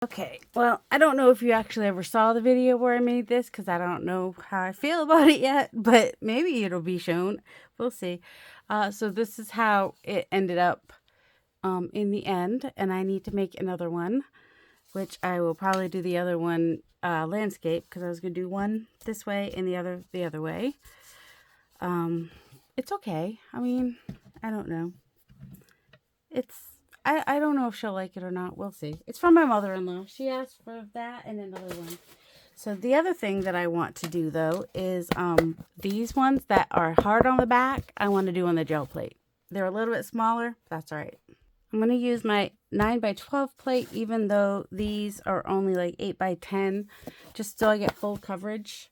Okay, well, I don't know if you actually ever saw the video where I made this because I don't know how I feel about it yet, but maybe it'll be shown. We'll see. So this is how it ended up in the end, and I need to make another one, which I will probably do the other one landscape because I was going to do one this way and the other way. It's okay. I mean, I don't know. I don't know if she'll like it or not. We'll see. It's from my mother-in-law. She asked for that and another one. So the other thing that I want to do though is these ones that are hard on the back, I want to do on the gel plate. They're a little bit smaller. That's all right. I'm going to use my 9x12 plate, even though these are only like 8x10, just so I get full coverage.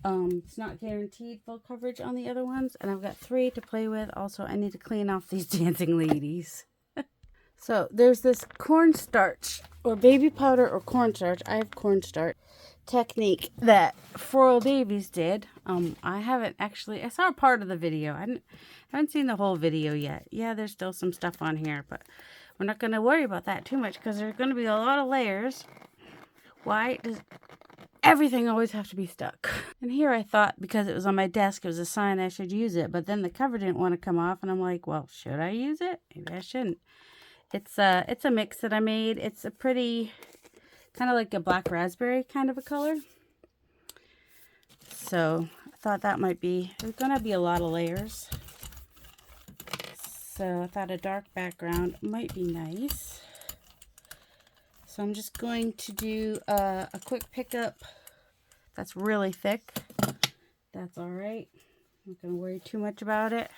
It's not guaranteed full coverage on the other ones, and I've got 3 to play with. Also, I need to clean off these dancing ladies. So there's this cornstarch or baby powder or cornstarch. I have cornstarch technique that Froyle Davies did. I haven't actually, I saw a part of the video. I haven't seen the whole video yet. Yeah, there's still some stuff on here, but we're not going to worry about that too much because there's going to be a lot of layers. Why does everything always have to be stuck? And here I thought because it was on my desk, it was a sign I should use it, but then the cover didn't want to come off and I'm like, well, should I use it? Maybe I shouldn't. It's a mix that I made. It's a pretty, kind of like a black raspberry kind of a color. So I thought that might be, there's going to be a lot of layers. So I thought a dark background might be nice. So I'm just going to do a quick pickup. That's really thick. That's all right. I'm not going to worry too much about it.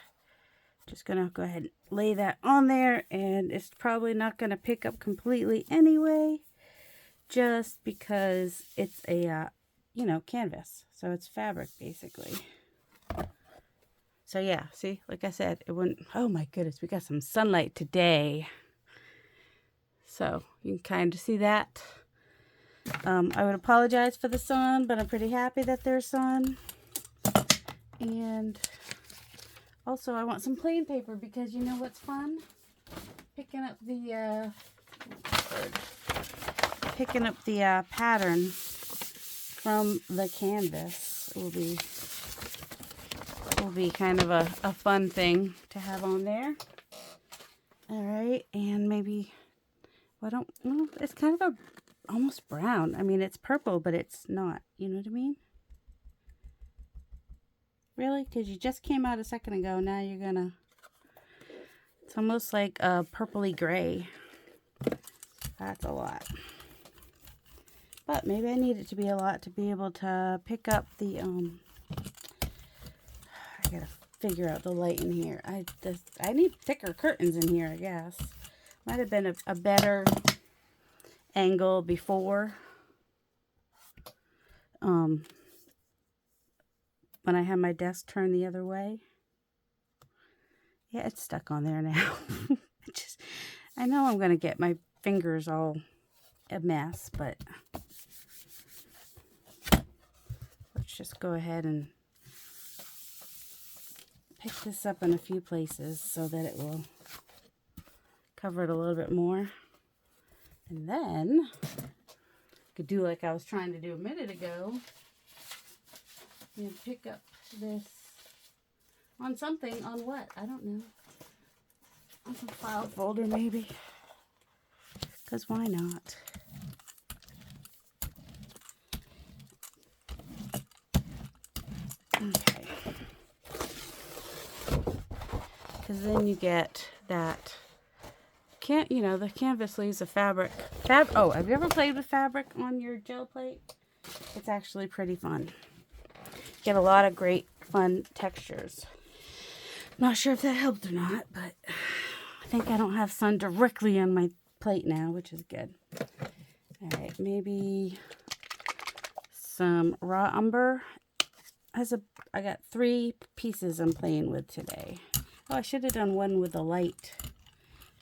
Just gonna go ahead and lay that on there, and it's probably not gonna pick up completely anyway, just because it's a you know, canvas, so it's fabric basically. So yeah, see, like I said, it wouldn't. Oh my goodness, we got some sunlight today, so you can kind of see that. I would apologize for the sun, but I'm pretty happy that there's sun. And also, I want some plain paper because you know what's fun? Picking up the pattern from the canvas will be kind of a fun thing to have on there. All right, and maybe well, it's kind of almost brown. I mean, it's purple, but it's not. You know what I mean? Really? Because you just came out a second ago. Now you're gonna... It's almost like a purpley gray. That's a lot. But maybe I need it to be a lot to be able to pick up the... I gotta figure out the light in here. I need thicker curtains in here, I guess. Might have been a better angle before. When I had my desk turned the other way. Yeah, it's stuck on there now. I know I'm going to get my fingers all a mess, but let's just go ahead and pick this up in a few places so that it will cover it a little bit more. And then I could do like I was trying to do a minute ago. And pick up this on something, on what? I don't know. On some file folder maybe. Because why not? Okay. Because then you get that, you know, the canvas leaves a fabric. Oh, have you ever played with fabric on your gel plate? It's actually pretty fun. Get a lot of great fun textures. Not sure if that helped or not, but I think I don't have sun directly on my plate now, which is good. All right, maybe some raw umber. I got 3 pieces I'm playing with today. Oh, I should have done one with a light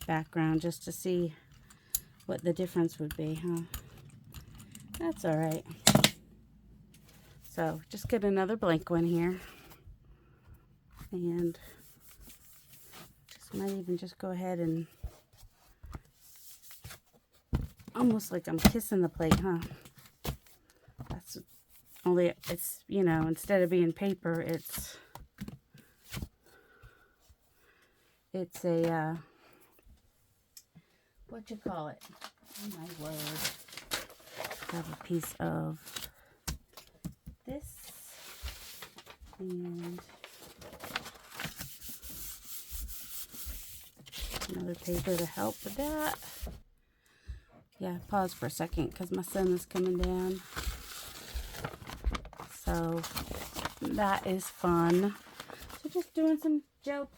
background just to see what the difference would be, huh? That's all right. So just get another blank one here, and might even just go ahead and almost like I'm kissing the plate, huh? That's only, it's, you know, instead of being paper, it's a, what you call it? Oh my word. I have a piece of this and another paper to help with that. Yeah, pause for a second because my sun is coming down. So that is fun. So just doing some gel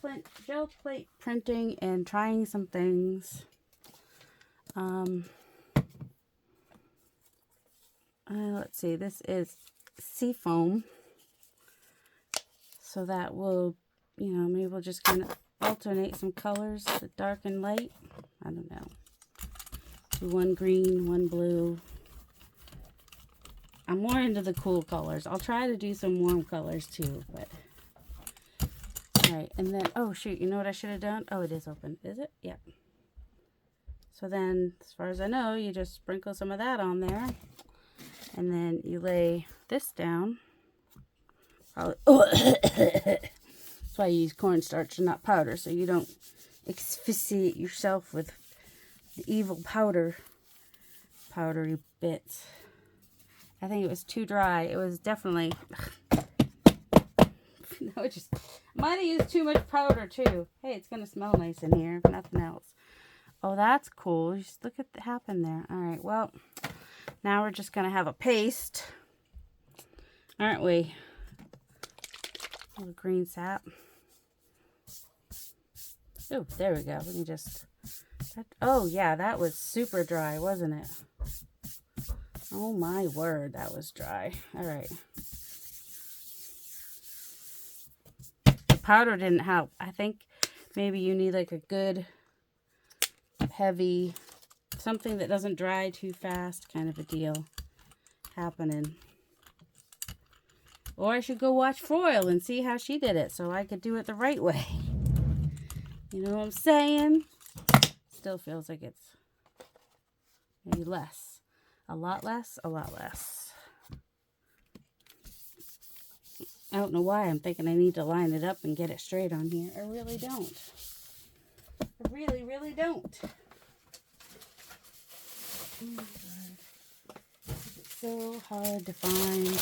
plate printing and trying some things. Let's see, this is seafoam. So that will, you know, maybe we'll just kind of alternate some colors, the dark and light. I don't know. Do one green, one blue. I'm more into the cool colors. I'll try to do some warm colors too, but. Alright, and then, oh shoot, you know what I should have done? Oh, it is open. Is it? Yep. So then, as far as I know, you just sprinkle some of that on there. And then you lay this down. Probably, oh, that's why you use cornstarch and not powder, so you don't asphyxiate yourself with the evil powdery bits. I think it was too dry. It was definitely... no, it just... might have used too much powder, too. Hey, it's going to smell nice in here, if nothing else. Oh, that's cool. Just look at what happened there. All right, well, now we're just going to have a paste. Aren't we? A little green sap. Oh, there we go. We can just... oh, yeah, that was super dry, wasn't it? Oh, my word, that was dry. All right. The powder didn't help. I think maybe you need like a good, heavy, something that doesn't dry too fast kind of a deal happening. Or I should go watch Froyle and see how she did it so I could do it the right way. You know what I'm saying? Still feels like it's maybe less. A lot less, a lot less. I don't know why I'm thinking I need to line it up and get it straight on here. I really don't. I really, really don't. Oh my God. It's so hard to find.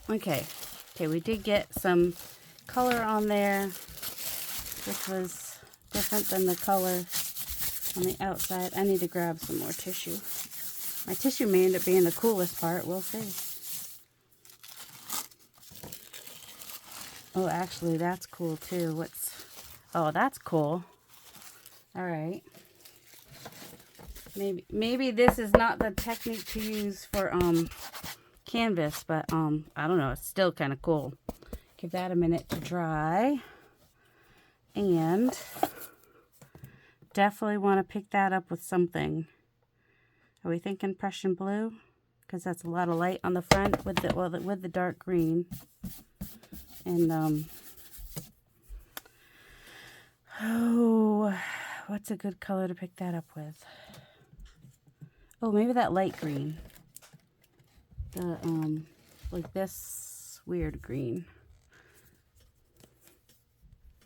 Okay, we did get some color on there. This was different than the color on the outside. I need to grab some more tissue. My tissue may end up being the coolest part. We'll see. Oh, actually, that's cool too. Oh, that's cool. All right. Maybe this is not the technique to use for canvas, but I don't know. It's still kind of cool. Give that a minute to dry. And definitely want to pick that up with something. Are we thinking Prussian blue? Because that's a lot of light on the front with the dark green. And oh, what's a good color to pick that up with? Oh, maybe that light green. The like this weird green.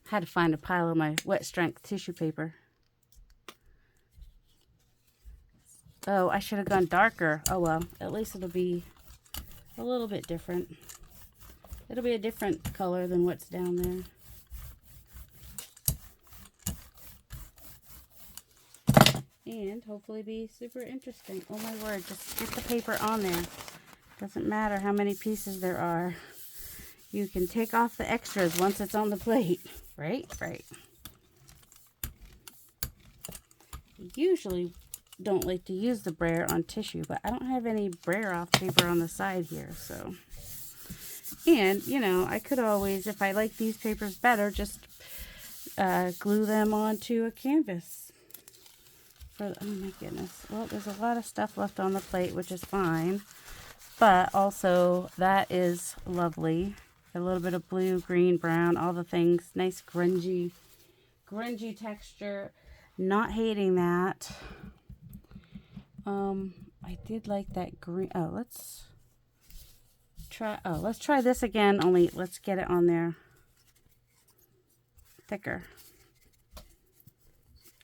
Had to find a pile of my wet strength tissue paper. Oh, I should have gone darker. Oh well, at least it'll be a little bit different. It'll be a different color than what's down there. And hopefully be super interesting. Oh my word, just get the paper on there. Doesn't matter how many pieces there are. You can take off the extras once it's on the plate. Right? Right. Usually don't like to use the brayer on tissue, but I don't have any brayer off paper on the side here, so. And, you know, I could always, if I like these papers better, just glue them onto a canvas. Oh my goodness. Well, there's a lot of stuff left on the plate, which is fine. But also, that is lovely. A little bit of blue, green, brown, all the things. Nice grungy grungy texture. Not hating that. I did like that green. Oh, let's try this again, only let's get it on there thicker.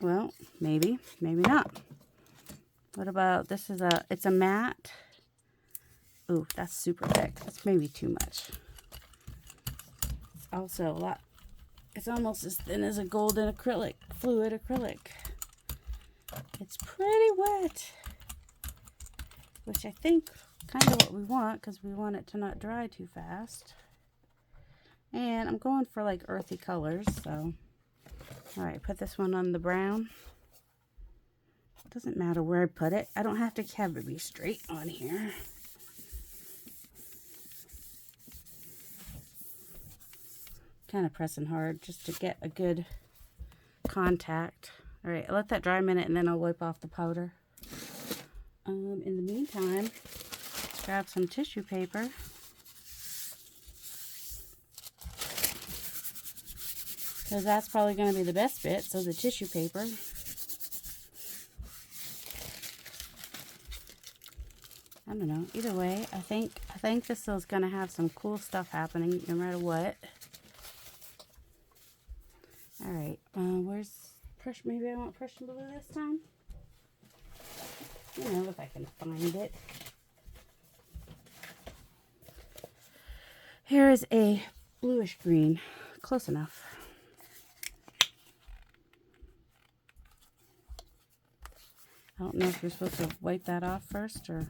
Well, maybe not. What about this? It's a matte. Ooh, that's super thick. That's maybe too much. It's also a lot. It's almost as thin as a golden acrylic, fluid acrylic. It's pretty wet, which I think kind of what we want, because we want it to not dry too fast. And I'm going for like earthy colors, so all right, put this one on the brown. Doesn't matter where I put it. I don't have to have it be straight on here. Kind of pressing hard just to get a good contact. All right, I'll let that dry a minute and then I'll wipe off the powder. In the meantime, let's grab some tissue paper. Because that's probably going to be the best bit, so the tissue paper. I don't know. Either way, I think this is going to have some cool stuff happening no matter what. All right, where's pressure? Maybe I want Prussian blue this time. You know, if I can find it. Here is a bluish green. Close enough. I don't know if you're supposed to wipe that off first, or...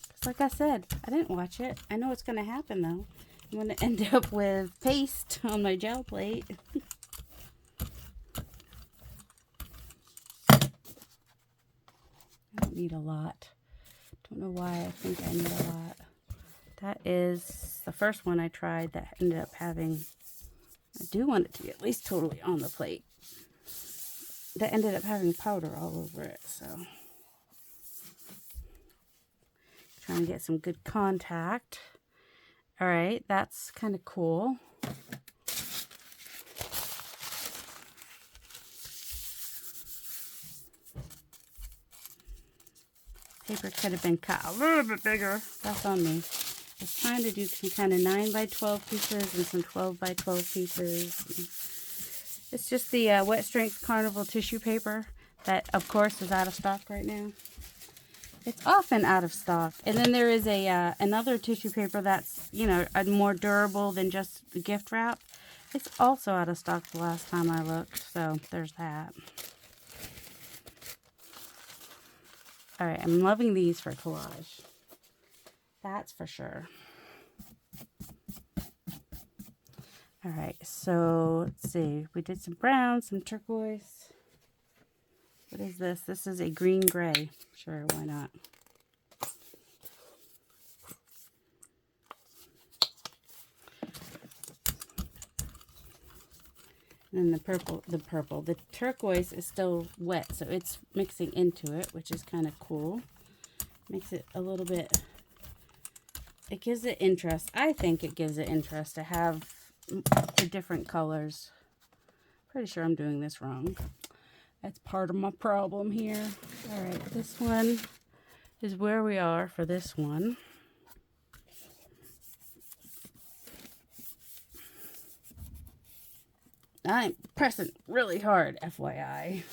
Cause like I said, I didn't watch it. I know what's going to happen, though. I'm going to end up with paste on my gel plate. I don't need a lot. Don't know why I think I need a lot. That is the first one I tried that ended up having... I do want it to be at least totally on the plate. That ended up having powder all over it, so... Trying to get some good contact. Alright, that's kind of cool. Paper could have been cut a little bit bigger. That's on me. I was trying to do some kind of 9x12 pieces and some 12x12 pieces. It's just the Wet Strength Carnival tissue paper that, of course, is out of stock right now. It's often out of stock. And then there is a another tissue paper that's, you know, more durable than just the gift wrap. It's also out of stock the last time I looked, so there's that. All right, I'm loving these for collage. That's for sure. All right, so let's see. We did some brown, some turquoise. What is this? This is a green gray. Sure, why not? And then the turquoise is still wet, so it's mixing into it, which is kind of cool. Makes it a little bit, it gives it interest. I think it gives it interest to have the different colors. Pretty sure I'm doing this wrong. That's part of my problem here. All right, this one is where we are for this one. I'm pressing really hard, FYI.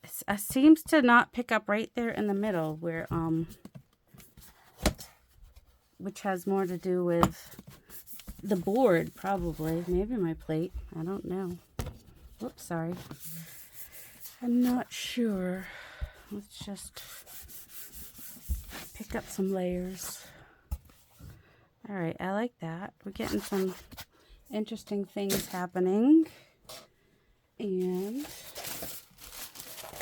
It seems to not pick up right there in the middle where, which has more to do with the board, probably. Maybe my plate. I don't know. Oops, sorry. I'm not sure. Let's just pick up some layers. All right, I like that. We're getting some interesting things happening, and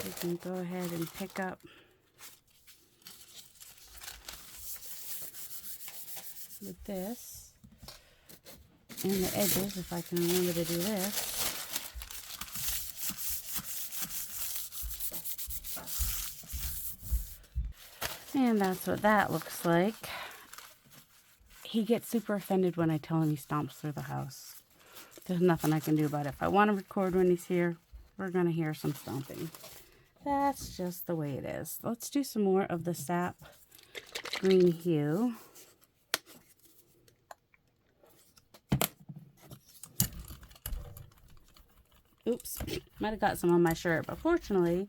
we can go ahead and pick up with this and the edges, if I can remember to do this. And that's what that looks like. He gets super offended when I tell him he stomps through the house. There's nothing I can do about it. If I want to record when he's here, we're going to hear some stomping. That's just the way it is. Let's do some more of the sap green hue. Oops, might have got some on my shirt, but fortunately,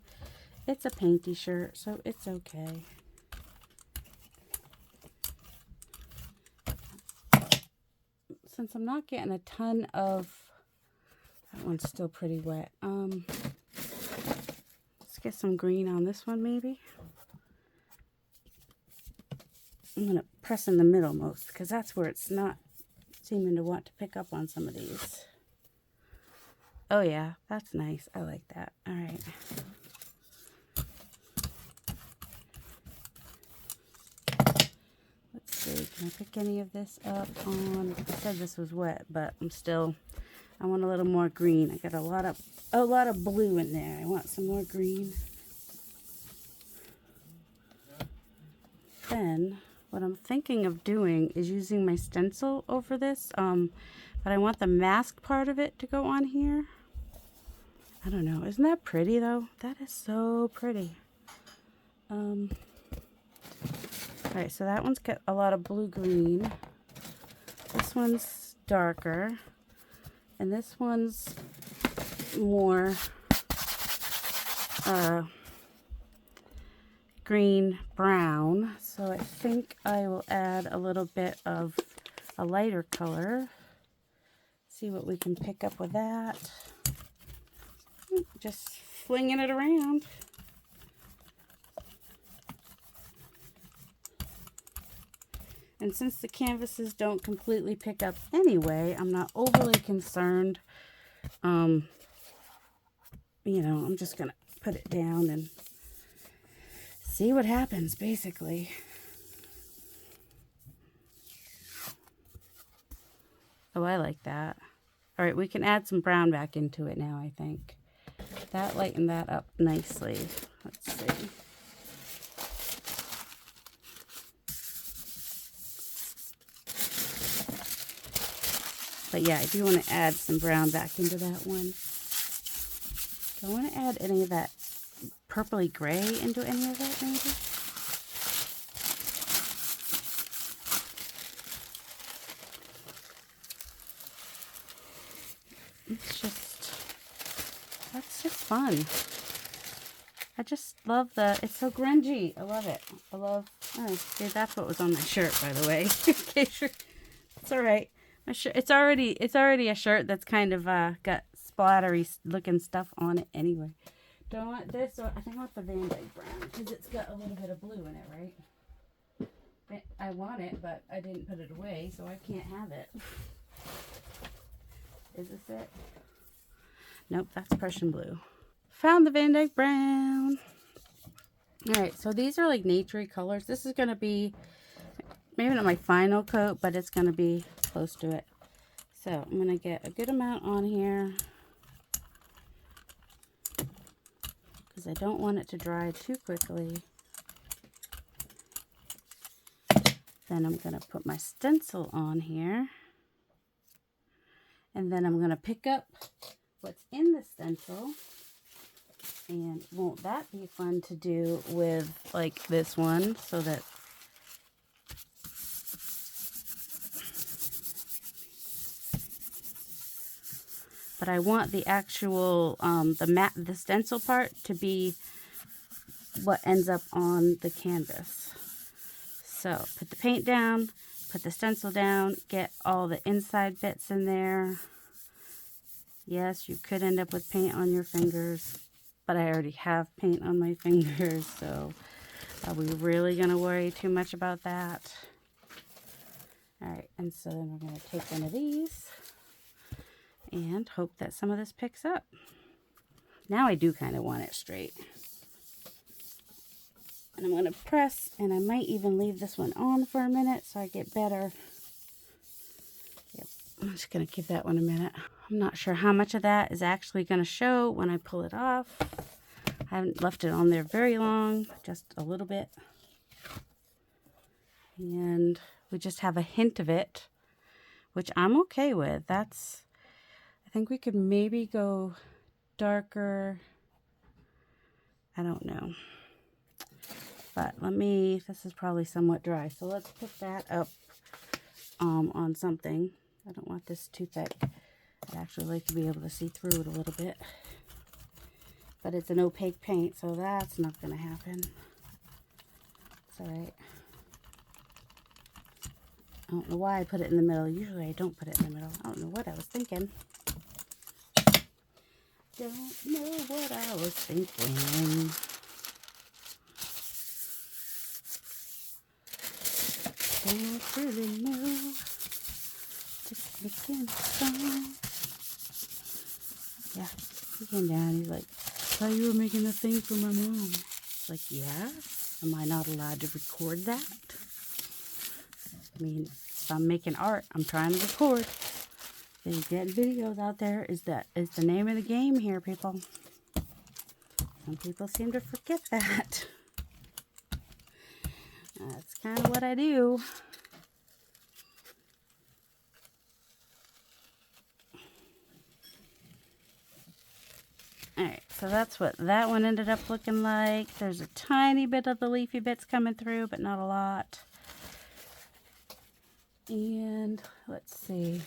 it's a painty shirt, so it's okay. Since I'm not getting a ton of, that one's still pretty wet. Let's get some green on this one maybe. I'm going to press in the middle most because that's where it's not seeming to want to pick up on some of these. Oh yeah, that's nice. I like that. All right. Let's see. Can I pick any of this up on? I said this was wet, but I want a little more green. I got a lot of blue in there. I want some more green. Then what I'm thinking of doing is using my stencil over this, but I want the mask part of it to go on here. I don't know. Isn't that pretty though? That is so pretty. Alright, so that one's got a lot of blue-green. This one's darker. And this one's more green-brown. So I think I will add a little bit of a lighter color. See what we can pick up with that. Just flinging it around. And since the canvases don't completely pick up anyway, I'm not overly concerned. You know, I'm just going to put it down and see what happens, basically. Oh, I like that. All right, we can add some brown back into it now, I think. That lightened that up nicely. Let's see. But yeah, I do want to add some brown back into that one. Do I want to add any of that purpley gray into any of that maybe? That's just fun. I just love it's so grungy. I love it. Oh, see, that's what was on my shirt, by the way. Okay, sure. It's all right. My shirt, it's already a shirt that's kind of got splattery looking stuff on it anyway. Do I want this or I think I want the Van Dyke brown because it's got a little bit of blue in it, right? I want it, but I didn't put it away, so I can't have it. Is this it? Nope, that's Prussian blue. Found the Van Dyke brown. Alright, so these are like naturey colors. This is going to be, maybe not my final coat, but it's going to be close to it. So I'm going to get a good amount on here. Because I don't want it to dry too quickly. Then I'm going to put my stencil on here. And then I'm going to pick up what's in the stencil. And won't that be fun to do with like this one so that but I want the actual the stencil part to be what ends up on the canvas. So put the paint down, put the stencil down, get all the inside bits in there. Yes, you could end up with paint on your fingers, but I already have paint on my fingers, so are we really going to worry too much about that? Alright, and so then we're going to take one of these and hope that some of this picks up. Now I do kind of want it straight. And I'm going to press, and I might even leave this one on for a minute so I get better. Yep, I'm just going to give that one a minute. I'm not sure how much of that is actually going to show when I pull it off. I haven't left it on there very long, just a little bit. And we just have a hint of it, which I'm okay with. That's think we could maybe go darker. I don't know. But this is probably somewhat dry. So let's put that up on something. I don't want this too thick. I'd actually like to be able to see through it a little bit. But it's an opaque paint, so that's not going to happen. It's alright. I don't know why I put it in the middle. Usually I don't put it in the middle. I don't know what I was thinking. Don't know what I was thinking. Don't really know. Just making fun. Yeah, he came down. He's like, I thought you were making a thing for my mom. It's like, yeah? Am I not allowed to record that? I mean, if I'm making art, I'm trying to record. So getting videos out there is the name of the game here, people. Some people seem to forget that. That's kind of what I do. Alright, so that's what that one ended up looking like. There's a tiny bit of the leafy bits coming through, but not a lot. And let's see.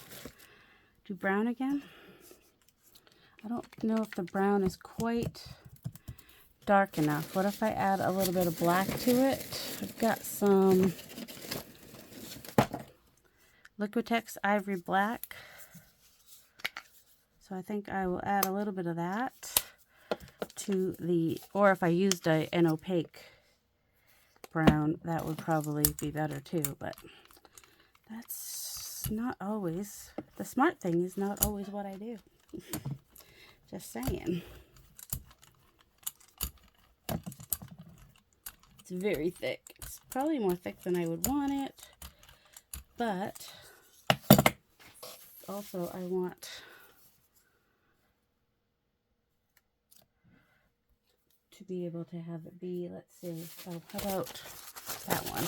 Do brown again? I don't know if the brown is quite dark enough. What if I add a little bit of black to it? I've got some Liquitex Ivory Black. So I think I will add a little bit of that to the, or if I used an opaque brown, that would probably be better too, but that's not always, the smart thing is not always what I do. Just saying. It's very thick. It's probably more thick than I would want it, but also I want to be able to have it be, let's see, oh, how about that one?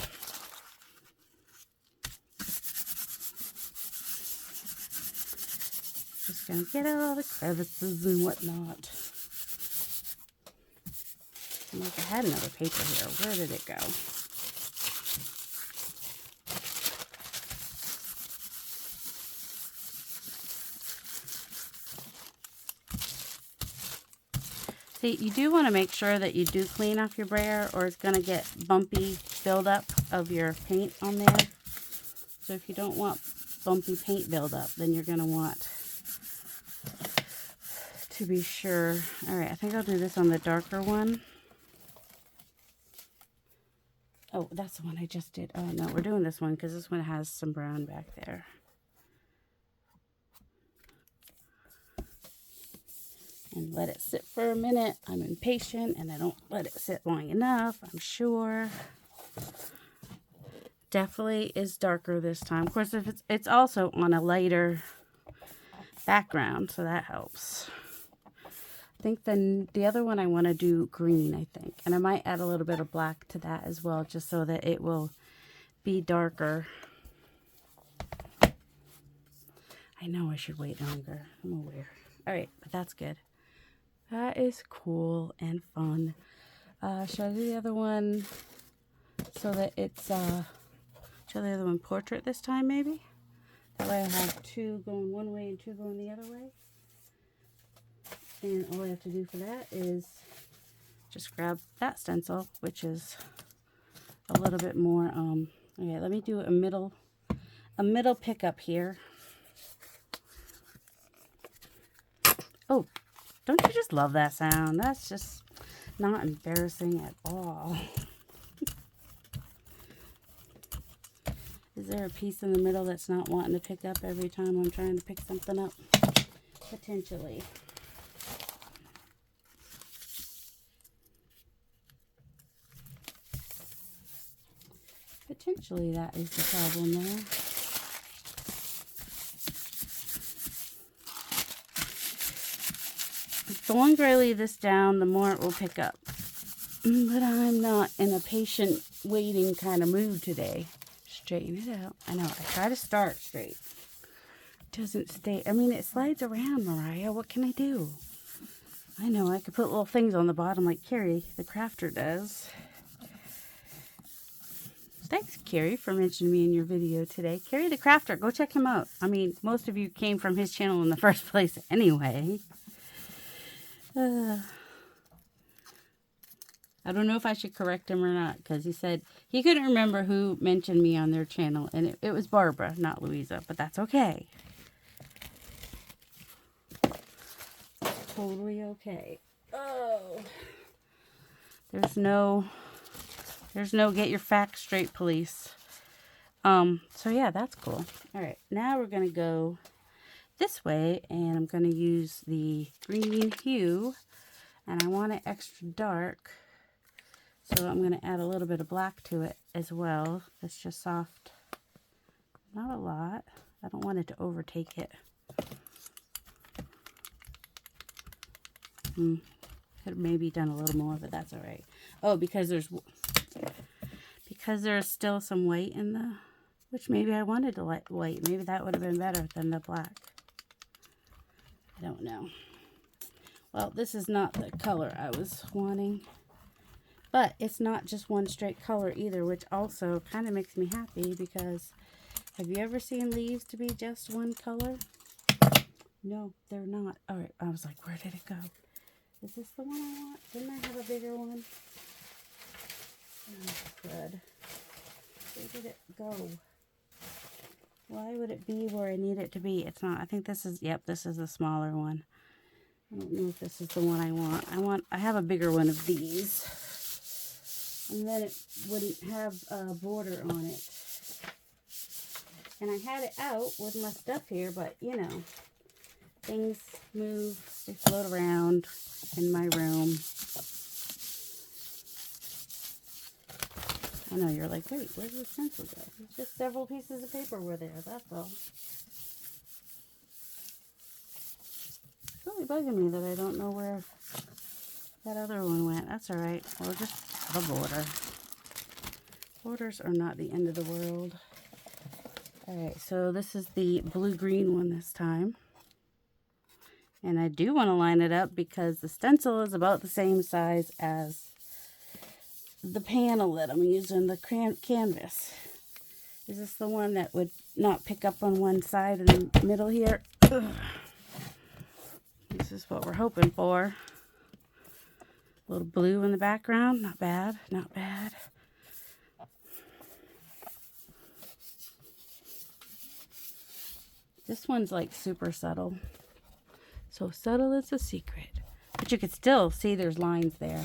Just gonna get all the crevices and whatnot. I'm like, I had another paper here. Where did it go? See, you do want to make sure that you do clean off your brayer, or it's going to get bumpy buildup of your paint on there. So if you don't want bumpy paint buildup, then you're going to want to be sure. All right, I think I'll do this on the darker one. Oh, that's the one I just did. Oh, no, we're doing this one because this one has some brown back there. And let it sit for a minute. I'm impatient and I don't let it sit long enough, I'm sure. Definitely is darker this time. Of course, if it's also on a lighter background, so that helps. I think then the other one I want to do green, I think. And I might add a little bit of black to that as well, just so that it will be darker. I know I should wait longer. I'm aware. All right, but that's good. That is cool and fun. Should I do the other one so that it's, should I do the other one portrait this time maybe? That way I have two going one way and two going the other way. And all I have to do for that is just grab that stencil, which is a little bit more, okay, let me do a middle pickup here. Oh, don't you just love that sound? That's just not embarrassing at all. Is there a piece in the middle that's not wanting to pick up every time I'm trying to pick something up? Potentially. Potentially that is the problem there. The longer I leave this down, the more it will pick up. But I'm not in a patient waiting kind of mood today. Straighten it out. I know, I try to start straight. doesn't stay. I mean, it slides around, Mariah. What can I do? I know I could put little things on the bottom like Carrie, the crafter, does. Thanks, Carrie, for mentioning me in your video today. Carrie the crafter, go check him out. I mean, most of you came from his channel in the first place anyway. I don't know if I should correct him or not, because he said he couldn't remember who mentioned me on their channel, and it was Barbara, not Louisa, but that's okay. Totally okay. Oh, there's no get your facts straight, police. So yeah, that's cool. All right, now we're gonna go this way, and I'm gonna use the green hue, and I want it extra dark, so I'm gonna add a little bit of black to it as well. It's just soft, not a lot. I don't want it to overtake it. Could have maybe done a little more, but that's all right. Oh, because there's still some white in the, which maybe I wanted to light white. Maybe that would have been better than the black. I don't know. Well, this is not the color I was wanting, but it's not just one straight color either, which also kind of makes me happy, because have you ever seen leaves to be just one color? No, they're not. All right, I was like, where did it go? Is this the one I want? Didn't I have a bigger one? Oh, good. Where did it go? Why would it be where I need it to be? It's not. I think this is, yep, this is the smaller one. I don't know if this is the one I want. I have a bigger one of these. And then it wouldn't have a border on it. And I had it out with my stuff here, but you know, things move, they float around in my room. I know you're like, wait, where's the stencil go? It's just several pieces of paper were there, that's all. It's really bugging me that I don't know where that other one went. That's all right. We'll just have a border. Borders are not the end of the world. All right, so this is the blue-green one this time. And I do want to line it up because the stencil is about the same size as the panel that I'm using, the canvas. Is this the one that would not pick up on one side in the middle here? Ugh. This is what we're hoping for. A little blue in the background. Not bad, not bad. This one's like super subtle. So subtle is a secret. But you can still see there's lines there.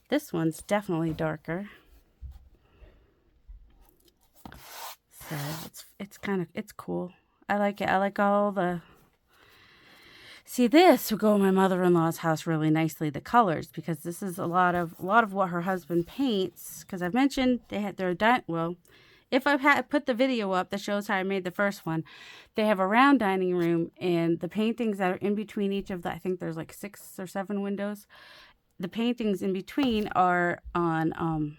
This one's definitely darker. So it's cool. I like it. I like all the... See, this would go in my mother-in-law's house really nicely, the colors, because this is a lot of what her husband paints. Because I've mentioned they had their well, if I've put the video up that shows how I made the first one, they have a round dining room, and the paintings that are in between each of the, I think there's like 6 or 7 windows. The paintings in between are on,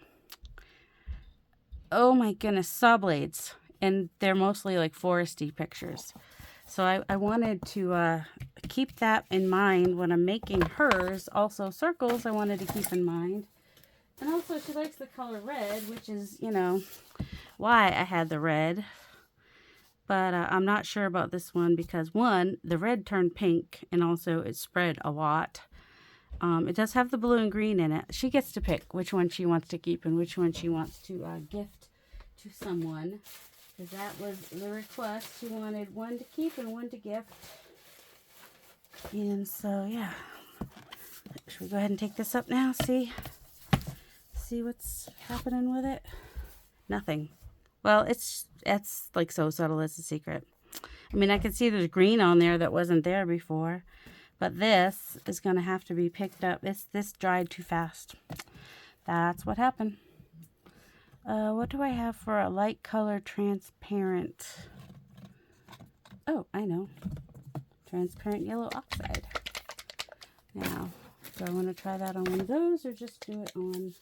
oh my goodness, saw blades, and they're mostly like foresty pictures. So I wanted to keep that in mind when I'm making hers. Also, circles I wanted to keep in mind. And also, she likes the color red, which is, you know, why I had the red. But I'm not sure about this one because, one, the red turned pink, and also it spread a lot. It does have the blue and green in it. She gets to pick which one she wants to keep and which one she wants to gift to someone. Because that was the request. She wanted one to keep and one to gift. And so, yeah. Should we go ahead and take this up now? See what's happening with it? Nothing. Well, it's like so subtle, it's a secret. I mean, I can see there's green on there that wasn't there before. But this is going to have to be picked up. This dried too fast. That's what happened. What do I have for a light color transparent? Oh, I know. Transparent yellow oxide. Now, do I want to try that on one of those or just do it on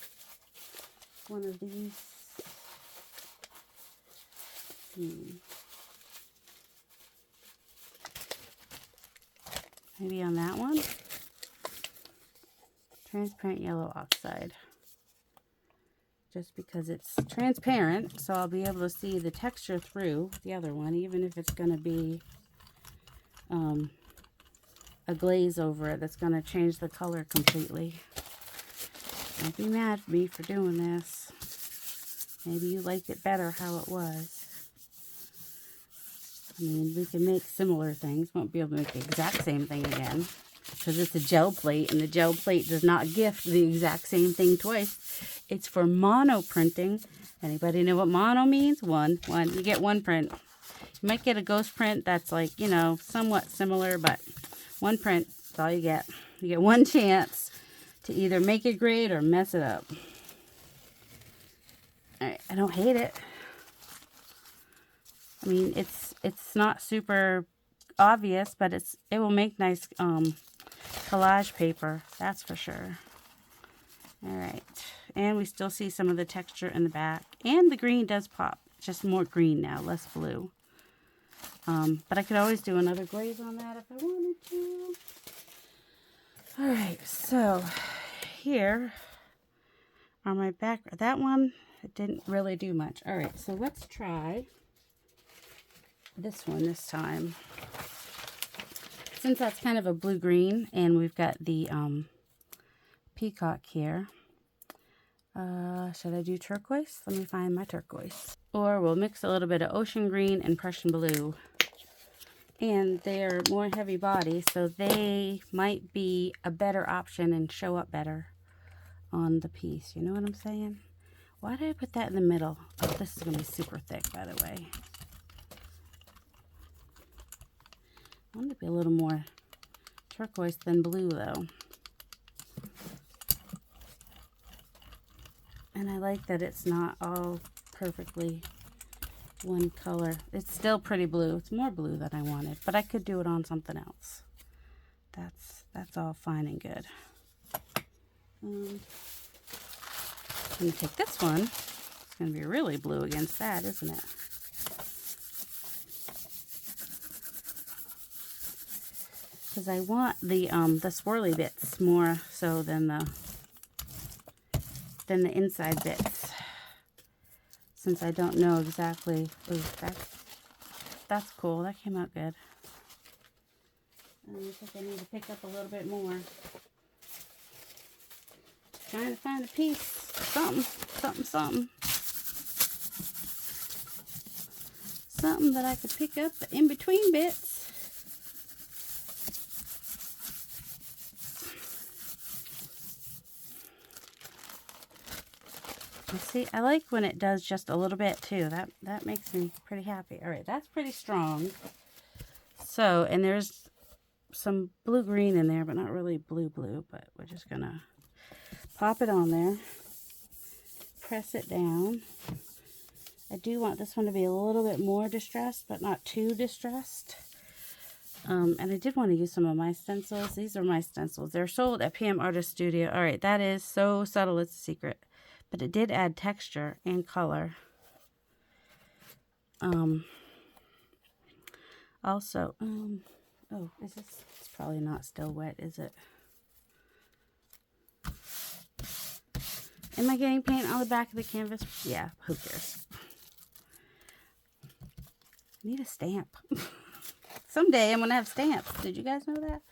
one of these? Maybe on that one. Transparent yellow oxide. Just because it's transparent, so I'll be able to see the texture through the other one, even if it's going to be a glaze over it that's going to change the color completely. Don't be mad at me for doing this. Maybe you liked it better how it was. I mean, we can make similar things. Won't be able to make the exact same thing again because it's a gel plate, and the gel plate does not gift the exact same thing twice. It's for mono printing. Anybody know what mono means? One. You get one print. You might get a ghost print that's like, you know, somewhat similar, but one print, that's all you get. You get one chance to either make it great or mess it up. Alright, I don't hate it. I mean, it's not super obvious, but it will make nice collage paper, that's for sure. Alright, and we still see some of the texture in the back, and the green does pop, just more green now, less blue. But I could always do another glaze on that if I wanted to. Alright, so here on my back, that one, it didn't really do much. Alright, so let's try this one this time. Since that's kind of a blue-green, and we've got the peacock here. Should I do turquoise? Let me find my turquoise. Or we'll mix a little bit of ocean green and Prussian blue. And they're more heavy body, so they might be a better option and show up better on the piece. You know what I'm saying? Why did I put that in the middle? Oh, this is going to be super thick, by the way. I want it to be a little more turquoise than blue, though. And I like that it's not all perfectly one color. It's still pretty blue. It's more blue than I wanted, but I could do it on something else. That's all fine and good. I'm going to take this one. It's going to be really blue against that, isn't it? Because I want the swirly bits more so than the inside bits. Since I don't know exactly. Ooh, that's cool. That came out good. I think I need to pick up a little bit more. Trying to find a piece. Something. Something that I could pick up the in-between bits. See, I like when it does just a little bit too. That makes me pretty happy. All right, that's pretty strong. So, and there's some blue-green in there, but not really blue-blue, but we're just gonna pop it on there, press it down. I do want this one to be a little bit more distressed, but not too distressed. And I did want to use some of my stencils. These are my stencils. They're sold at PM Artist Studio. All right, that is so subtle, it's a secret. But it did add texture and color. Also, oh, is this? It's probably not still wet, is it? Am I getting paint on the back of the canvas? Yeah, who cares? I need a stamp. Someday I'm going to have stamps. Did you guys know that?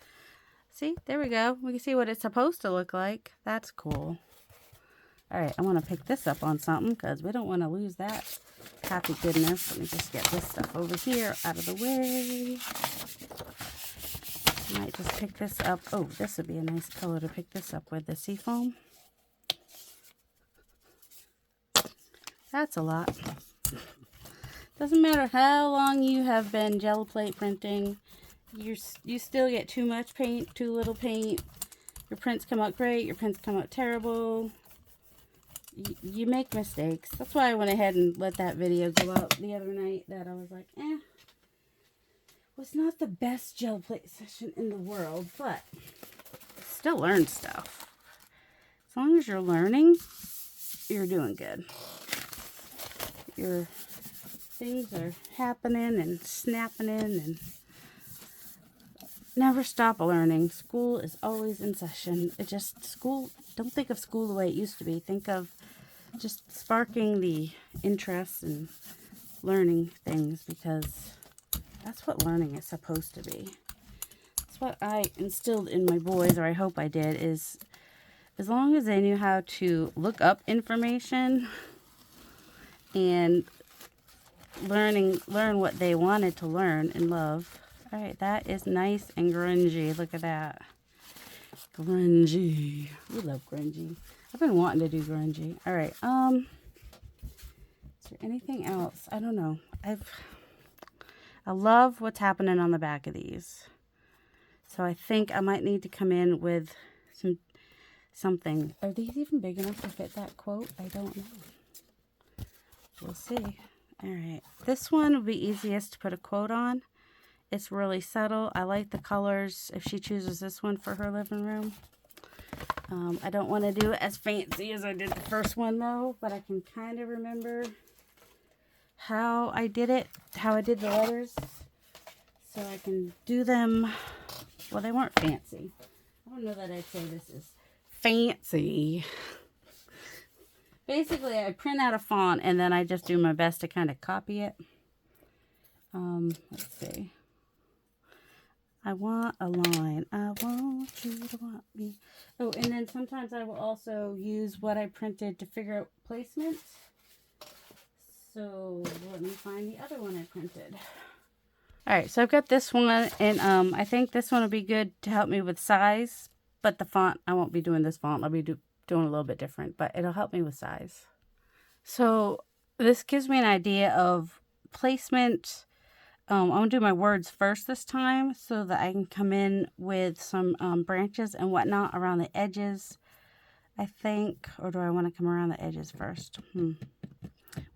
See, there we go. We can see what it's supposed to look like. That's cool. Alright, I want to pick this up on something because we don't want to lose that happy goodness. Let me just get this stuff over here out of the way. I might just pick this up. Oh, this would be a nice color to pick this up with, the seafoam. That's a lot. Doesn't matter how long you have been gel plate printing, you still get too much paint, too little paint. Your prints come out great, your prints come out terrible. You make mistakes. That's why I went ahead and let that video go out the other night, that I was like, was not the best gel plate session in the world, but still learn stuff. As long as you're learning, you're doing good. Your things are happening and snapping in, and never stop learning. School is always in session. It just, school, don't think of school the way it used to be. Think of just sparking the interest and learning things, because that's what learning is supposed to be. That's what I instilled in my boys, or I hope I did, is as long as they knew how to look up information and learn what they wanted to learn and love. All right, that is nice and grungy. Look at that. Grungy. We love grungy. I've been wanting to do grungy. All right. Is there anything else? I don't know. I love what's happening on the back of these. So I think I might need to come in with something. Are these even big enough to fit that quote? I don't know. We'll see. All right. This one will be easiest to put a quote on. It's really subtle. I like the colors if she chooses this one for her living room. I don't want to do it as fancy as I did the first one though, but I can kind of remember how I did it, how I did the letters. So I can do them. Well, they weren't fancy. I don't know that I'd say this is fancy. Basically, I print out a font and then I just do my best to kind of copy it. Let's see. I want a line. I want you to want me. Oh, and then sometimes I will also use what I printed to figure out placement. So let me find the other one I printed. All right, so I've got this one, and I think this one will be good to help me with size, but the font, I won't be doing this font. I'll be doing a little bit different, but it'll help me with size. So this gives me an idea of placement. I'm going to do my words first this time so that I can come in with some branches and whatnot around the edges, I think. Or do I want to come around the edges first?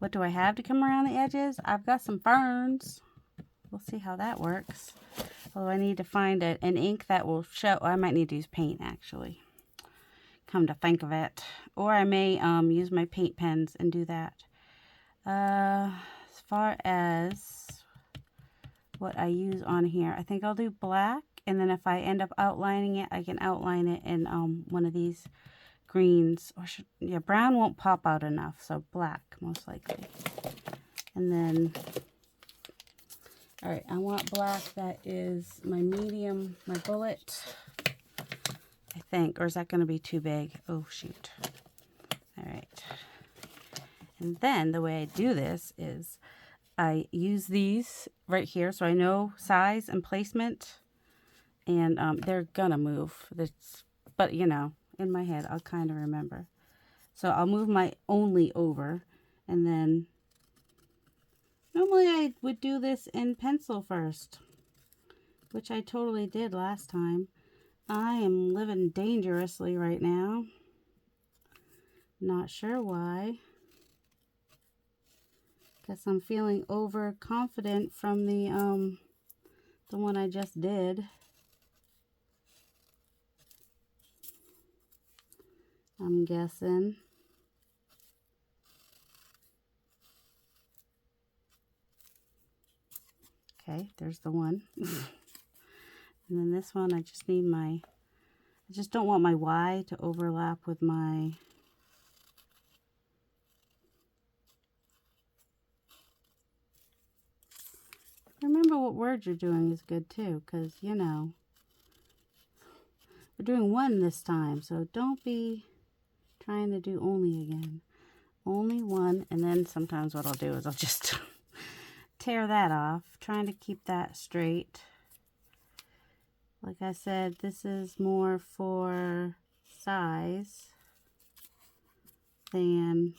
What do I have to come around the edges? I've got some ferns. We'll see how that works. Although I need to find an ink that will show. I might need to use paint, actually. Come to think of it. Or I may use my paint pens and do that. As far as what I use on here, I think I'll do black. And then if I end up outlining it, I can outline it in one of these greens. Or yeah, brown won't pop out enough. So black, most likely. And then... all right, I want black that is my medium, my bullet, I think. Or is that going to be too big? Oh, shoot. All right. And then the way I do this is I use these right here so I know size and placement. And they're going to move. But, you know, in my head, I'll kind of remember. So I'll move my only over, and then... normally I would do this in pencil first, which I totally did last time. I am living dangerously right now. Not sure why. Guess I'm feeling overconfident from the one I just did. I'm guessing. Okay, there's the one. And then this one, I just need I just don't want my Y to overlap with my... remember what word you're doing is good too, because, you know, we're doing one this time, so don't be trying to do only again. Only one, and then sometimes what I'll do is I'll just... tear that off, trying to keep that straight. Like I said, this is more for size than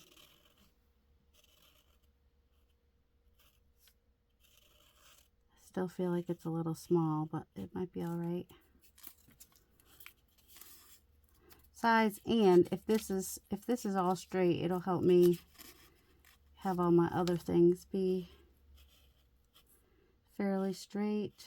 I still feel like it's a little small, but it might be all right. Size, and if this is all straight, it'll help me have all my other things be fairly straight.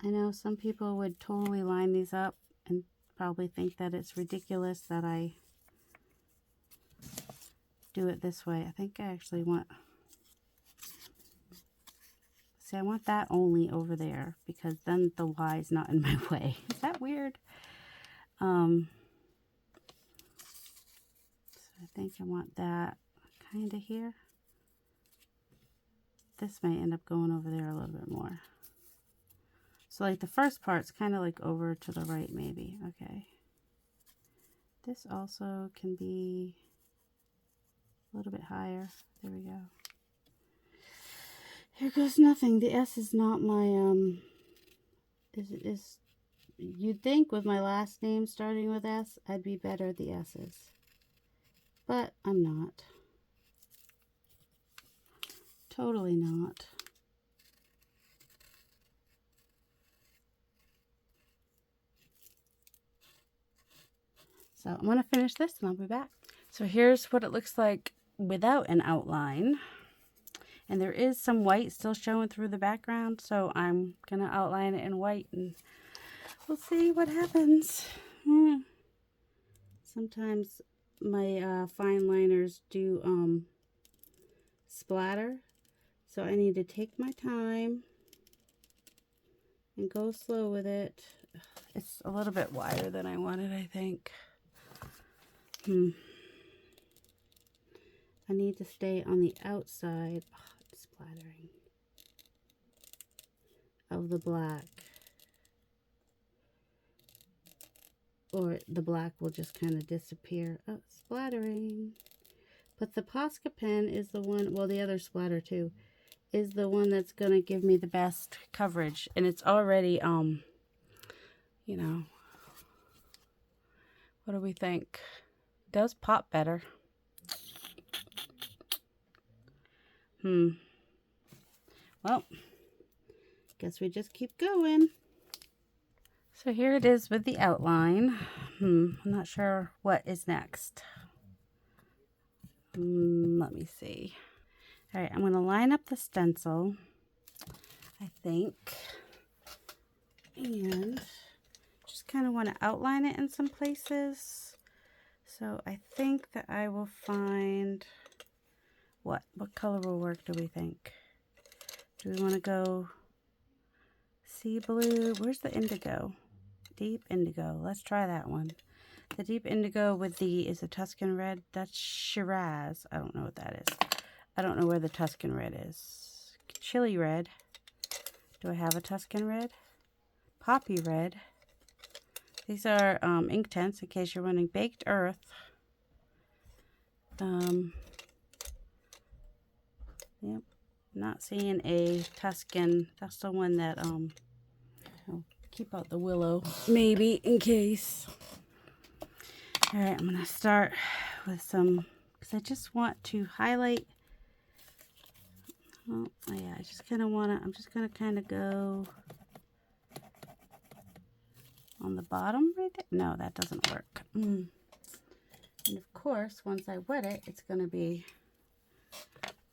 I know some people would totally line these up and probably think that it's ridiculous that I do it this way. I think I actually want, see, I want that only over there because then the Y is not in my way. Is that weird? So I think I want that kind of here. This may end up going over there a little bit more. So like the first part's kind of like over to the right maybe. Okay. This also can be a little bit higher. There we go. Here goes nothing. The S is not my, is you'd think with my last name starting with S, I'd be better at the S's. But I'm not. Totally not. So I'm going to finish this and I'll be back. So here's what it looks like without an outline. And there is some white still showing through the background. So I'm going to outline it in white and we'll see what happens. Sometimes my fine liners do splatter. So I need to take my time and go slow with it. It's a little bit wider than I wanted, I think. I need to stay on the outside, it's splattering, of the black. Or the black will just kind of disappear. Oh, splattering. But the Posca pen is the one, well, the other splatter too, is the one that's going to give me the best coverage. And it's already, you know, what do we think? It does pop better. Well, guess we just keep going. So here it is with the outline. I'm not sure what is next. Let me see. All right, I'm going to line up the stencil, I think, and just kind of want to outline it in some places. So I think that I will find, what color will work, do we think? Do we want to go sea blue? Where's the indigo? Deep indigo. Let's try that one. The deep indigo with the, is a Tuscan red? That's Shiraz. I don't know what that is. I don't know where the Tuscan red is. Chili red. Do I have a Tuscan red? Poppy red. These are ink tints in case you're running. Baked earth. Yep. Not seeing a Tuscan. That's the one that I'll keep out the willow maybe in case. All right, I'm gonna start with some, because I just want to highlight. Oh yeah, I just kind of want to, I'm just gonna kind of go on the bottom right there. No, that doesn't work. And of course, once I wet it, it's gonna be,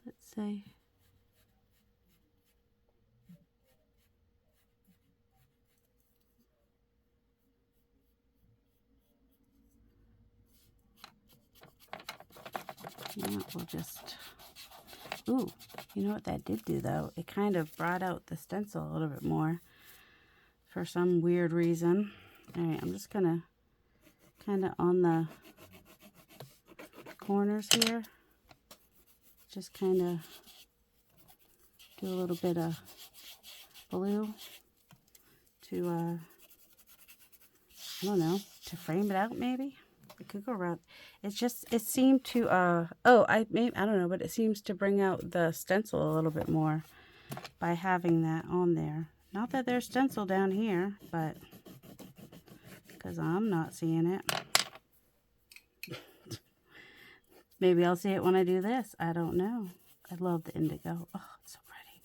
let's say, yeah, we'll just, ooh, you know what that did do though? It kind of brought out the stencil a little bit more for some weird reason. All right, I'm just gonna kind of on the corners here, just kind of do a little bit of blue to, I don't know, to frame it out maybe. It could go around. It's just, it seemed to, I don't know, but it seems to bring out the stencil a little bit more by having that on there. Not that there's stencil down here, but because I'm not seeing it. Maybe I'll see it when I do this. I don't know. I love the indigo. Oh, it's so pretty.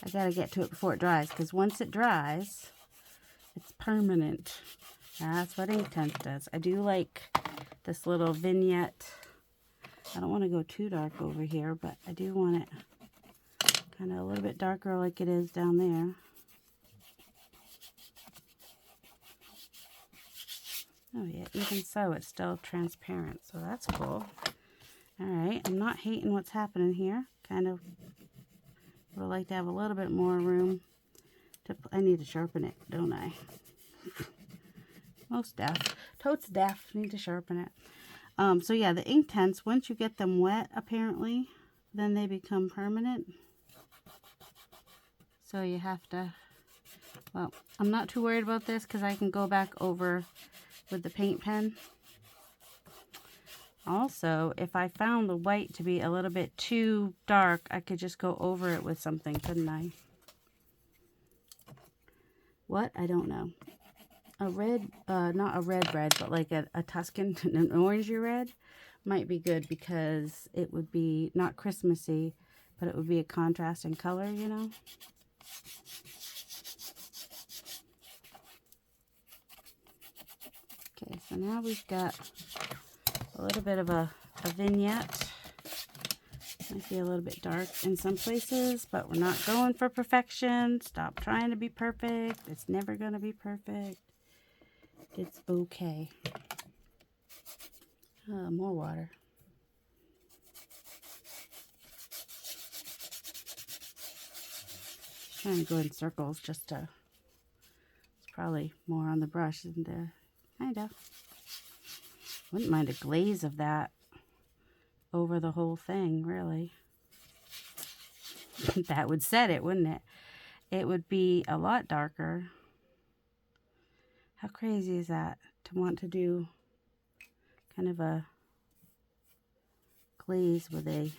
I gotta get to it before it dries, because once it dries, it's permanent. That's what ink tints does. I do like this little vignette. I don't want to go too dark over here, but I do want it kind of a little bit darker like it is down there. Oh yeah, even so, it's still transparent, so that's cool. All right, I'm not hating what's happening here. Kind of would like to have a little bit more room. I need to sharpen it, don't I? Most deaf. Totes deaf. Need to sharpen it. So yeah, the ink tents, once you get them wet, apparently, then they become permanent. So you have to, well, I'm not too worried about this because I can go back over with the paint pen. Also, if I found the white to be a little bit too dark, I could just go over it with something, couldn't I? What? I don't know. A red, not a red, but like a Tuscan, an orangey red might be good because it would be not Christmassy, but it would be a contrasting color, you know? Okay, so now we've got a little bit of a vignette. Might be a little bit dark in some places, but we're not going for perfection. Stop trying to be perfect. It's never going to be perfect. It's okay. More water. Trying to go in circles just to, it's probably more on the brush, isn't there? Kind of. Wouldn't mind a glaze of that over the whole thing, really. That would set it, wouldn't it? It would be a lot darker. How crazy is that to want to do kind of a glaze with an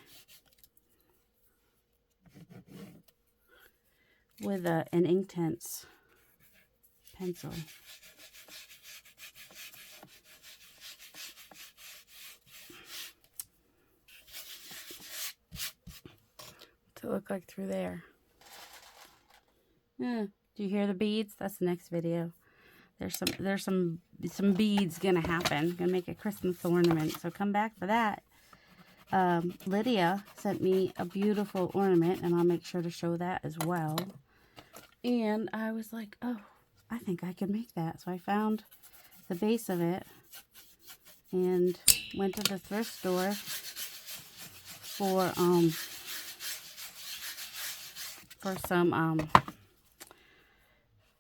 Inktense pencil. To look like through there. Yeah. Do you hear the beads? That's the next video. There's some beads gonna happen. Gonna make a Christmas ornament. So come back for that. Lydia sent me a beautiful ornament, and I'll make sure to show that as well. And I was like, oh, I think I could make that. So I found the base of it and went to the thrift store for some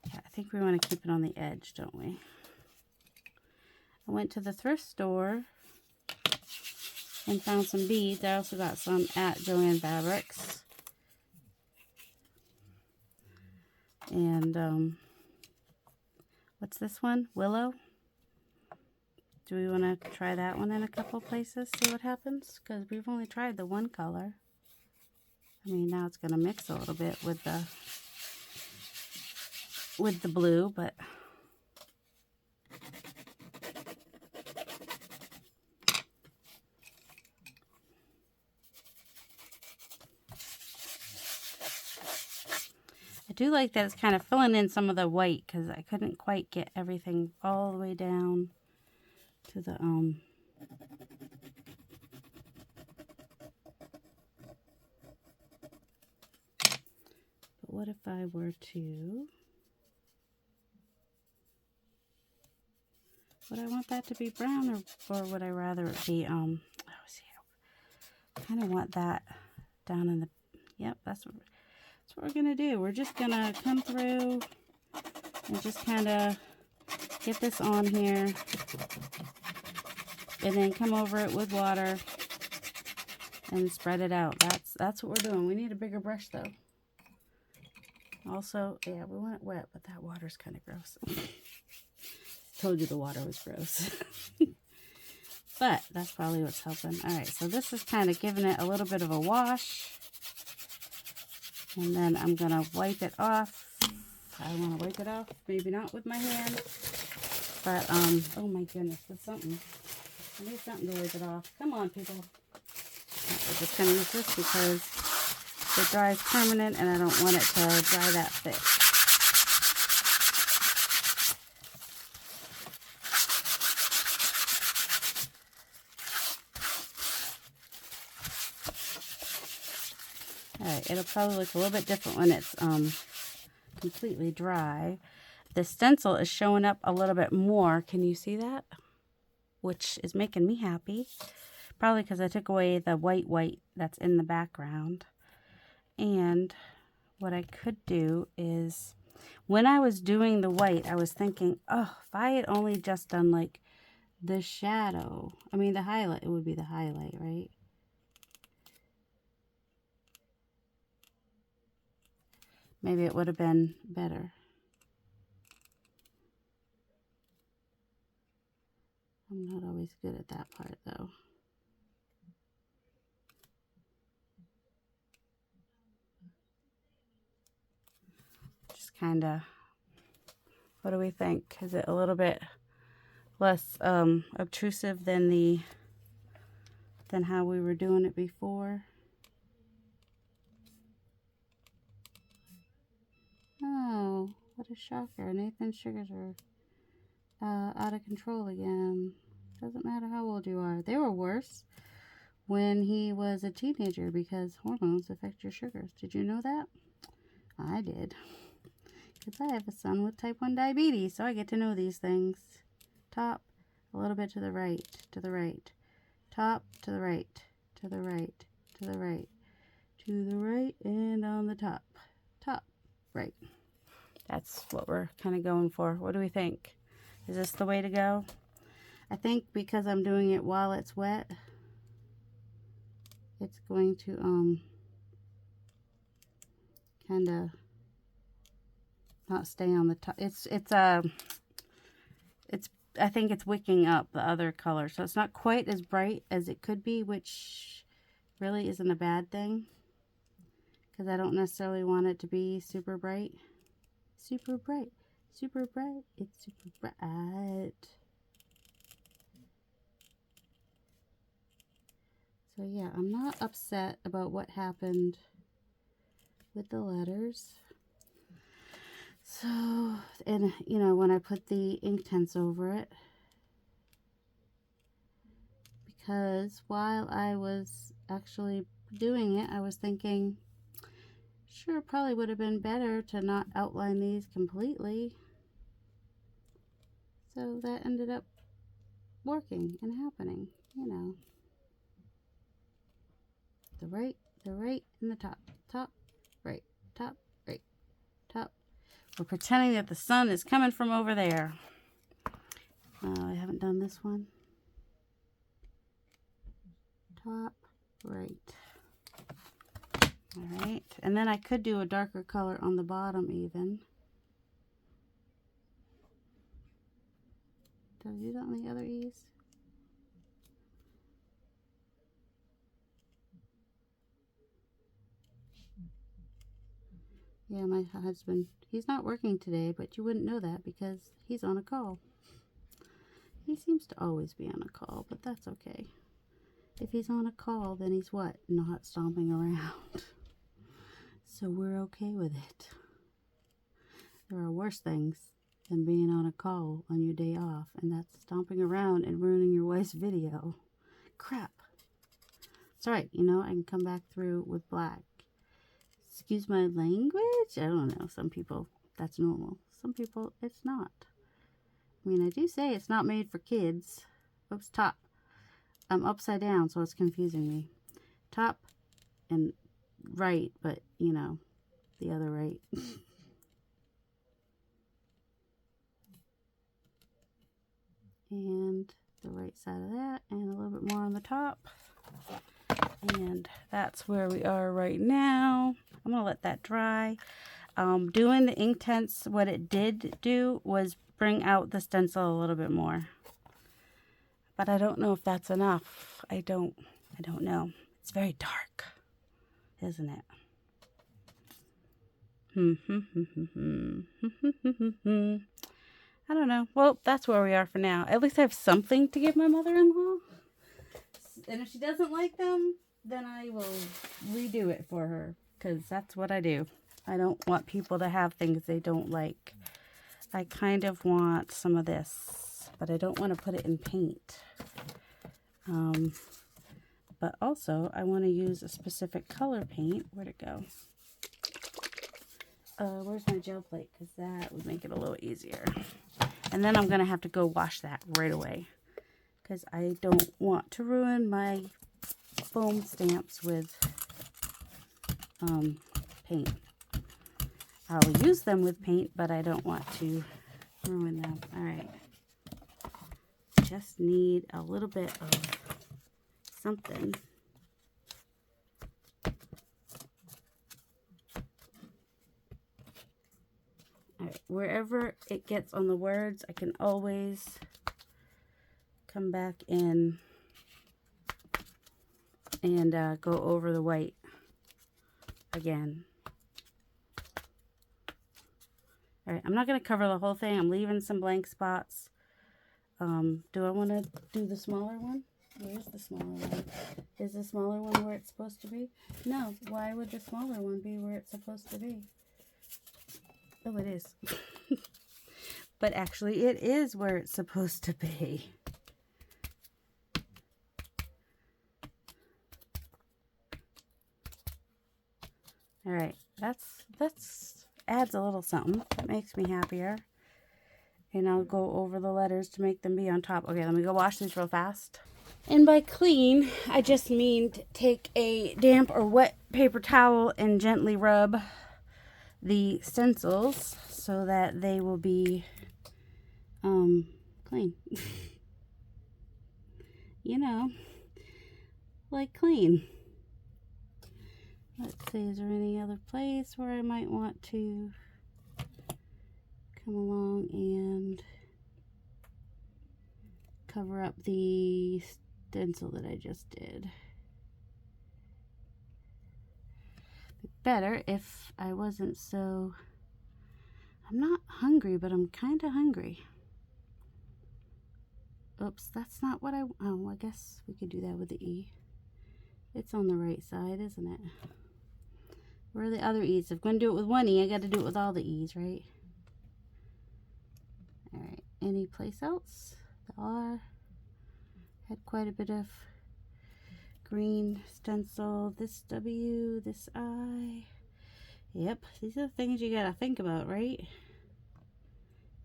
yeah, I think we want to keep it on the edge, don't we? I went to the thrift store and found some beads. I also got some at Joann Fabrics. And what's this one? Willow. Do we want to try that one in a couple places, see what happens? Because we've only tried the one color. I mean, now it's going to mix a little bit with the blue, but I do like that it's kind of filling in some of the white because I couldn't quite get everything all the way down to the but what if I were to, would I want that to be brown or would I rather it be I kind of want that down in the, yep, that's what we're gonna do. We're just gonna come through and just kind of get this on here and then come over it with water and spread it out. That's what we're doing. We need a bigger brush though. Also, yeah, we want it wet, but that water's kind of gross. Told you the water was gross. But that's probably what's helping. All right, so this is kind of giving it a little bit of a wash. And then I'm going to wipe it off. I want to wipe it off. Maybe not with my hand. But, oh my goodness, there's something. I need something to wipe it off. Come on, people. We're just going to use this because it dries permanent and I don't want it to dry that thick. Alright, it'll probably look a little bit different when it's completely dry. the stencil is showing up a little bit more. Can you see that? Which is making me happy. Probably because I took away the white that's in the background. And what I could do is, when I was doing the white, I was thinking, oh, if I had only just done like the shadow, I mean the highlight, it would be the highlight, right? Maybe it would have been better. I'm not always good at that part though. Just kind of, what do we think? Is it a little bit less obtrusive than how we were doing it before? Oh, what a shocker. Nathan's sugars are out of control again. Doesn't matter how old you are. They were worse when he was a teenager because hormones affect your sugars. Did you know that? I did. Because I have a son with type 1 diabetes, so I get to know these things. Top, a little bit to the right, to the right. Top, to the right, to the right, to the right, to the right, and on the top. Top, right. That's what we're kind of going for. What do we think? Is this the way to go? I think because I'm doing it while it's wet, it's going to kind of not stay on the top. I think it's wicking up the other color, so it's not quite as bright as it could be, which really isn't a bad thing because I don't necessarily want it to be super bright. Super bright, super bright, it's super bright. So yeah, I'm not upset about what happened with the letters. So, and you know, when I put the ink tints over it, because while I was actually doing it, I was thinking, sure, probably would have been better to not outline these completely. So that ended up working and happening, you know. The right, and the top, right, top, right, top. We're pretending that the sun is coming from over there. I haven't done this one. Top, right. All right, and then I could do a darker color on the bottom even. Did I do that on the other E's? Yeah, my husband, he's not working today, but you wouldn't know that because he's on a call. He seems to always be on a call, but that's okay. If he's on a call, then he's what? Not stomping around. So we're okay with it. There are worse things than being on a call on your day off, and that's stomping around and ruining your wife's video. Crap. It's alright, you know, I can come back through with black. Excuse my language? I don't know. Some people, that's normal. Some people, it's not. I mean, I do say it's not made for kids. Oops, top. I'm upside down, so it's confusing me. Top and right, but, you know, the other right. And the right side of that, and a little bit more on the top. And that's where we are right now. I'm going to let that dry. Doing the ink tints, what it did do was bring out the stencil a little bit more. But I don't know if that's enough. I don't know. It's very dark, isn't it? I don't know. Well, that's where we are for now. At least I have something to give my mother-in-law. And if she doesn't like them, then I will redo it for her. Because that's what I do. I don't want people to have things they don't like. I kind of want some of this. But I don't want to put it in paint. But also, I want to use a specific color paint. Where'd it go? where's my gel plate? Because that would make it a little easier. And then I'm going to have to go wash that right away. Because I don't want to ruin my foam stamps with paint. I'll use them with paint, but I don't want to ruin them. Alright. Just need a little bit of something. Alright, wherever it gets on the words, I can always come back in and go over the white again. Alright, I'm not going to cover the whole thing. I'm leaving some blank spots. Do I want to do the smaller one? Where's the smaller one? Is the smaller one where it's supposed to be? No. Why would the smaller one be where it's supposed to be? Oh, it is. But actually, it is where it's supposed to be. Alright, that's adds a little something. That makes me happier. And I'll go over the letters to make them be on top. Okay, let me go wash these real fast. And by clean, I just mean take a damp or wet paper towel and gently rub the stencils so that they will be clean. You know, like clean. Let's see, is there any other place where I might want to come along and cover up the stencil that I just did? Better if I wasn't so... I'm not hungry, but I'm kind of hungry. Oops, that's not what I... Oh, I guess we could do that with the E. It's on the right side, isn't it? Where are the other E's? If I'm going to do it with one E, I got to do it with all the E's, right? Alright, any place else? The R had quite a bit of green stencil. This W, this I. Yep, these are the things you got to think about, right?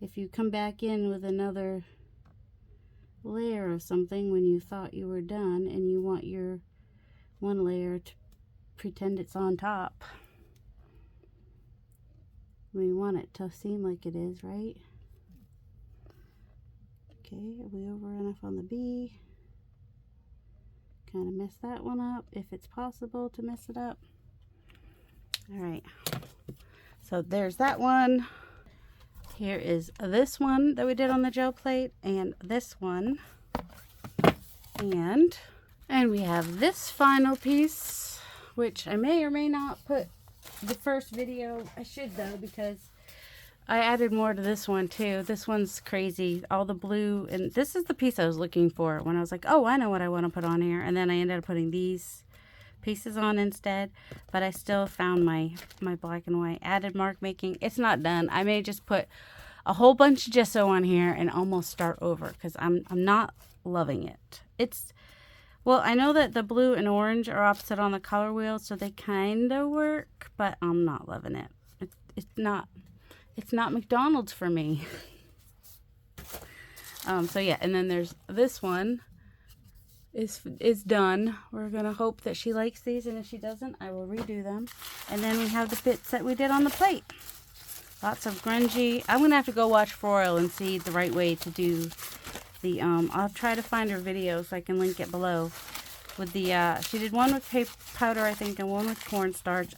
If you come back in with another layer of something when you thought you were done and you want your one layer to pretend it's on top. We want it to seem like it is, right? Okay, are we over enough on the B? Kind of mess that one up if it's possible to mess it up. Alright, so there's that one. Here is this one that we did on the gel plate, and this one. And we have this final piece, which I may or may not put the first video. I should though, because I added more to this one too. This one's crazy. All the blue, and this is the piece I was looking for when I was like, oh, I know what I want to put on here. And then I ended up putting these pieces on instead, but I still found my black and white. Added mark making. It's not done. I may just put a whole bunch of gesso on here and almost start over, because I'm not loving it. Well, I know that the blue and orange are opposite on the color wheel, so they kind of work, but I'm not loving it. It's not McDonald's for me. So yeah, and then there's this one is done. We're gonna hope that she likes these, and if she doesn't, I will redo them. And then we have the bits that we did on the plate. Lots of grungy. I'm gonna have to go watch Froyle and see the right way to do the I'll try to find her video so I can link it below. With the she did one with paper powder, I think, and one with cornstarch.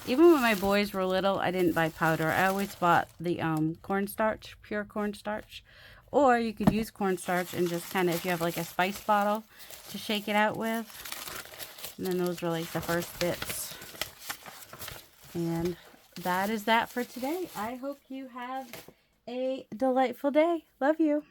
Even when my boys were little, I didn't buy powder. I always bought the cornstarch, pure cornstarch. Or you could use cornstarch and just kind of, if you have like a spice bottle, to shake it out with. And then those were like the first bits. And that is that for today. I hope you have a delightful day. Love you.